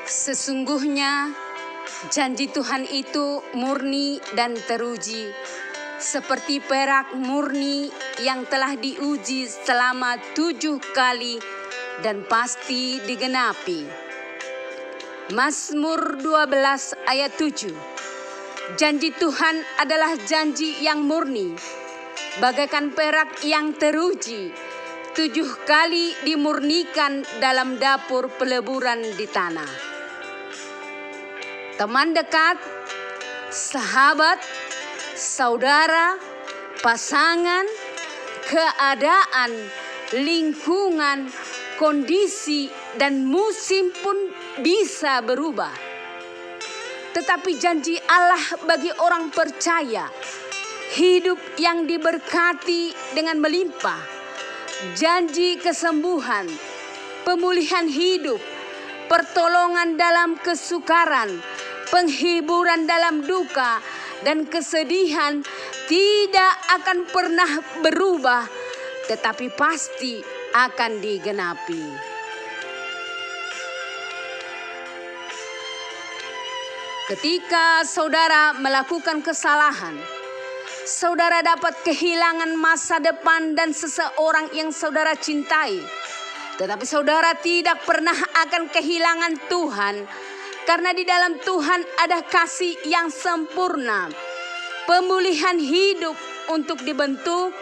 Sesungguhnya janji Tuhan itu murni dan teruji, seperti perak murni yang telah diuji selama 7 kali dan pasti digenapi. Mazmur 12 ayat 7. Janji Tuhan adalah janji yang murni, bagaikan perak yang teruji, 7 kali dimurnikan dalam dapur peleburan di tanah. Teman dekat, sahabat, saudara, pasangan, keadaan, lingkungan, kondisi, dan musim pun bisa berubah. Tetapi janji Allah bagi orang percaya, hidup yang diberkati dengan melimpah, janji kesembuhan, pemulihan hidup, pertolongan dalam kesukaran, penghiburan dalam duka, dan kesedihan tidak akan pernah berubah, tetapi pasti akan digenapi. Ketika saudara melakukan kesalahan, saudara dapat kehilangan masa depan dan seseorang yang saudara cintai. Tetapi saudara tidak pernah akan kehilangan Tuhan, karena di dalam Tuhan ada kasih yang sempurna, pemulihan hidup untuk dibentuk,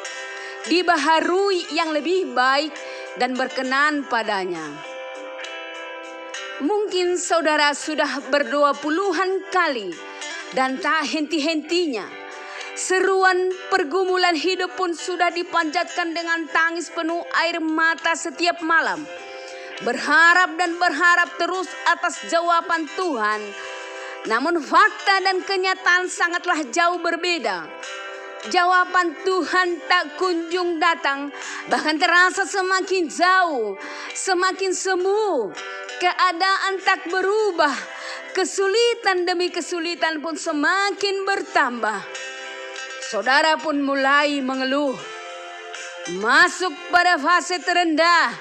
dibaharui yang lebih baik dan berkenan padanya. Mungkin saudara sudah berdoa puluhan kali dan tak henti-hentinya. Seruan pergumulan hidup pun sudah dipanjatkan dengan tangis penuh air mata setiap malam. Berharap dan berharap terus atas jawaban Tuhan. Namun fakta dan kenyataan sangatlah jauh berbeda. Jawaban Tuhan tak kunjung datang, bahkan terasa semakin jauh, semakin semu. Keadaan tak berubah, kesulitan demi kesulitan pun semakin bertambah. Saudara pun mulai mengeluh, masuk pada fase terendah,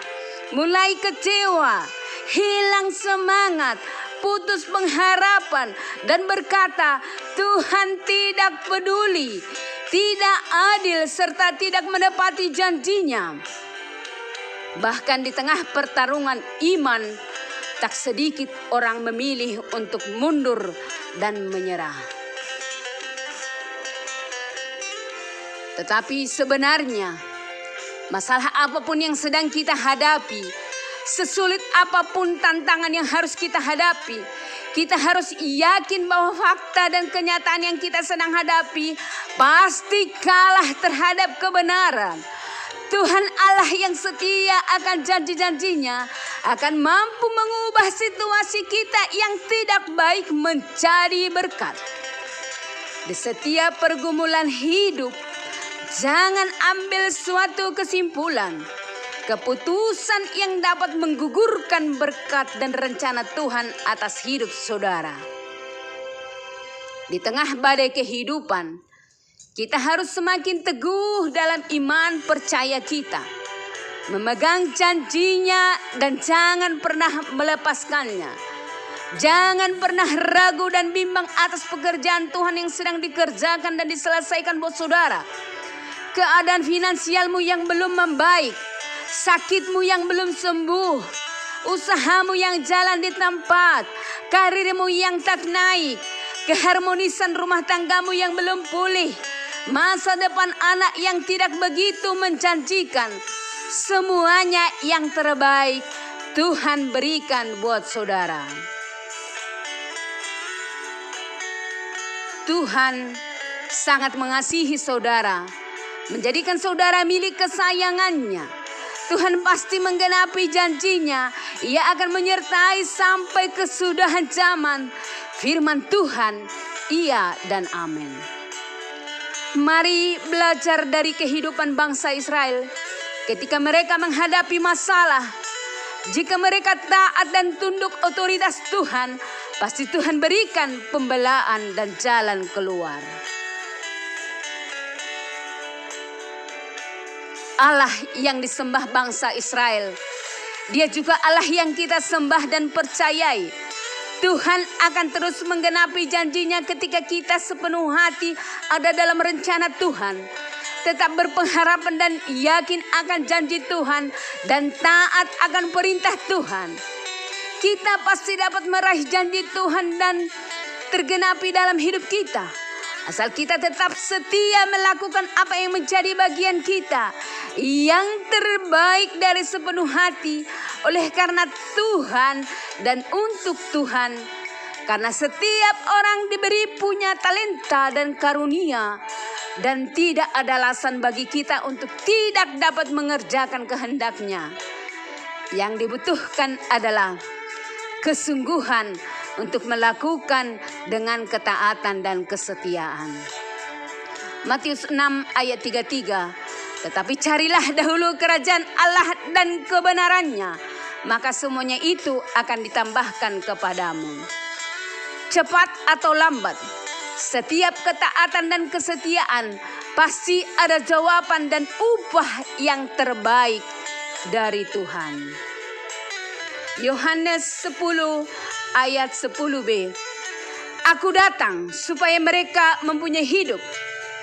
mulai kecewa, hilang semangat, putus pengharapan, dan berkata Tuhan tidak peduli, tidak adil, serta tidak menepati janjinya. Bahkan di tengah pertarungan iman, tak sedikit orang memilih untuk mundur dan menyerah. Tetapi sebenarnya masalah apapun yang sedang kita hadapi, sesulit apapun tantangan yang harus kita hadapi, kita harus yakin bahwa fakta dan kenyataan yang kita sedang hadapi pasti kalah terhadap kebenaran. Tuhan Allah yang setia akan janji-janjinya akan mampu mengubah situasi kita yang tidak baik menjadi berkat. Di setiap pergumulan hidup, jangan ambil suatu kesimpulan, keputusan yang dapat menggugurkan berkat dan rencana Tuhan atas hidup saudara. Di tengah badai kehidupan, kita harus semakin teguh dalam iman percaya kita, memegang janjinya dan jangan pernah melepaskannya. Jangan pernah ragu dan bimbang atas pekerjaan Tuhan yang sedang dikerjakan dan diselesaikan buat saudara. Keadaan finansialmu yang belum membaik, sakitmu yang belum sembuh, usahamu yang jalan di tempat, karirmu yang tak naik, keharmonisan rumah tanggamu yang belum pulih, masa depan anak yang tidak begitu menjanjikan, semuanya yang terbaik Tuhan berikan buat saudara. Tuhan sangat mengasihi saudara, menjadikan saudara milik kesayangannya. Tuhan pasti menggenapi janjinya. Ia akan menyertai sampai kesudahan zaman. Firman Tuhan, iya dan amin. Mari belajar dari kehidupan bangsa Israel ketika mereka menghadapi masalah. Jika mereka taat dan tunduk otoritas Tuhan, pasti Tuhan berikan pembelaan dan jalan keluar. Allah yang disembah bangsa Israel, Dia juga Allah yang kita sembah dan percayai. Tuhan akan terus menggenapi janjinya ketika kita sepenuh hati ada dalam rencana Tuhan. Tetap berpengharapan dan yakin akan janji Tuhan dan taat akan perintah Tuhan. Kita pasti dapat meraih janji Tuhan dan tergenapi dalam hidup kita. Asal kita tetap setia melakukan apa yang menjadi bagian kita. Yang terbaik dari sepenuh hati oleh karena Tuhan dan untuk Tuhan. Karena setiap orang diberi punya talenta dan karunia. Dan tidak ada alasan bagi kita untuk tidak dapat mengerjakan kehendaknya. Yang dibutuhkan adalah kesungguhan untuk melakukan dengan ketaatan dan kesetiaan. Matius 6 ayat 33. Tetapi carilah dahulu kerajaan Allah dan kebenarannya, maka semuanya itu akan ditambahkan kepadamu. Cepat atau lambat, setiap ketaatan dan kesetiaan pasti ada jawaban dan upah yang terbaik dari Tuhan. Yohanes 10 ayat 10b. Aku datang supaya mereka mempunyai hidup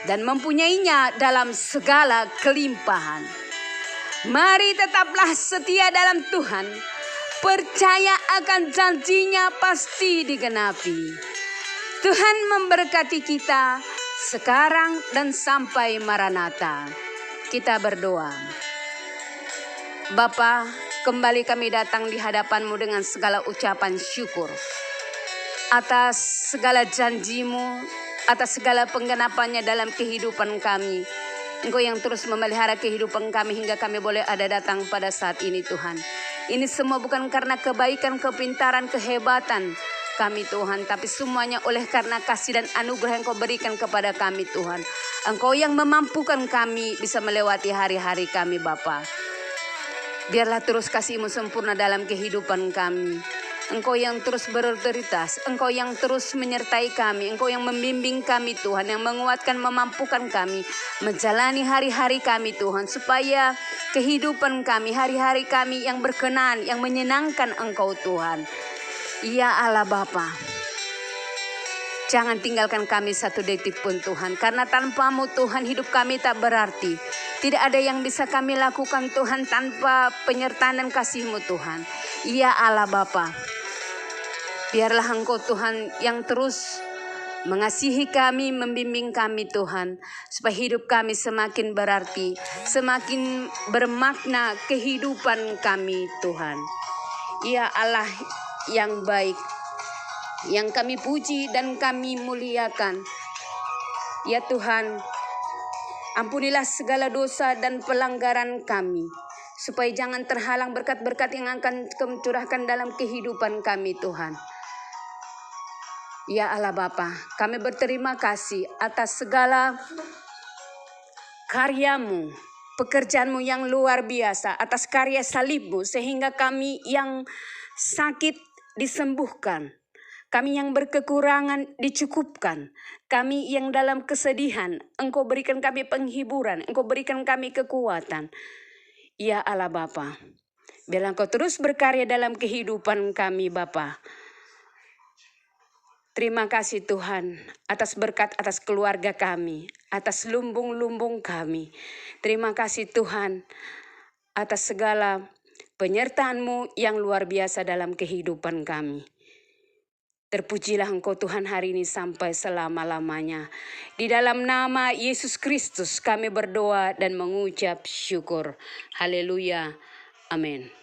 dan mempunyainya dalam segala kelimpahan. Mari tetaplah setia dalam Tuhan. Percaya akan janjinya pasti digenapi. Tuhan memberkati kita sekarang dan sampai Maranatha. Kita berdoa. Bapa, kembali kami datang di hadapan-Mu dengan segala ucapan syukur atas segala janji-Mu, atas segala penggenapannya dalam kehidupan kami. Engkau yang terus memelihara kehidupan kami hingga kami boleh ada datang pada saat ini Tuhan. Ini semua bukan karena kebaikan, kepintaran, kehebatan kami Tuhan, tapi semuanya oleh karena kasih dan anugerah yang Kau berikan kepada kami Tuhan. Engkau yang memampukan kami bisa melewati hari-hari kami Bapa. Biarlah terus kasih-Mu sempurna dalam kehidupan kami. Engkau yang terus berotoritas, Engkau yang terus menyertai kami, Engkau yang membimbing kami Tuhan, yang menguatkan, memampukan kami menjalani hari-hari kami Tuhan, supaya kehidupan kami, hari-hari kami yang berkenan, yang menyenangkan Engkau Tuhan. Ya Allah Bapa, jangan tinggalkan kami satu detik pun Tuhan, karena tanpa-Mu Tuhan hidup kami tak berarti. Tidak ada yang bisa kami lakukan Tuhan tanpa penyertaan dan kasih-Mu Tuhan. Ya Allah Bapa, biarlah Engkau Tuhan yang terus mengasihi kami, membimbing kami Tuhan, supaya hidup kami semakin berarti, semakin bermakna kehidupan kami Tuhan. Ya Allah yang baik, yang kami puji dan kami muliakan. Ya Tuhan, ampunilah segala dosa dan pelanggaran kami, supaya jangan terhalang berkat-berkat yang akan Kau curahkan dalam kehidupan kami Tuhan. Ya Allah Bapa, kami berterima kasih atas segala karya-Mu, pekerjaan-Mu yang luar biasa, atas karya salib-Mu, sehingga kami yang sakit disembuhkan, kami yang berkekurangan dicukupkan, kami yang dalam kesedihan, Engkau berikan kami penghiburan, Engkau berikan kami kekuatan. Ya Allah Bapa, biarlah Engkau terus berkarya dalam kehidupan kami Bapa. Terima kasih Tuhan atas berkat, atas keluarga kami, atas lumbung-lumbung kami. Terima kasih Tuhan atas segala penyertaan-Mu yang luar biasa dalam kehidupan kami. Terpujilah Engkau Tuhan hari ini sampai selama-lamanya. Di dalam nama Yesus Kristus kami berdoa dan mengucap syukur. Haleluya. Amin.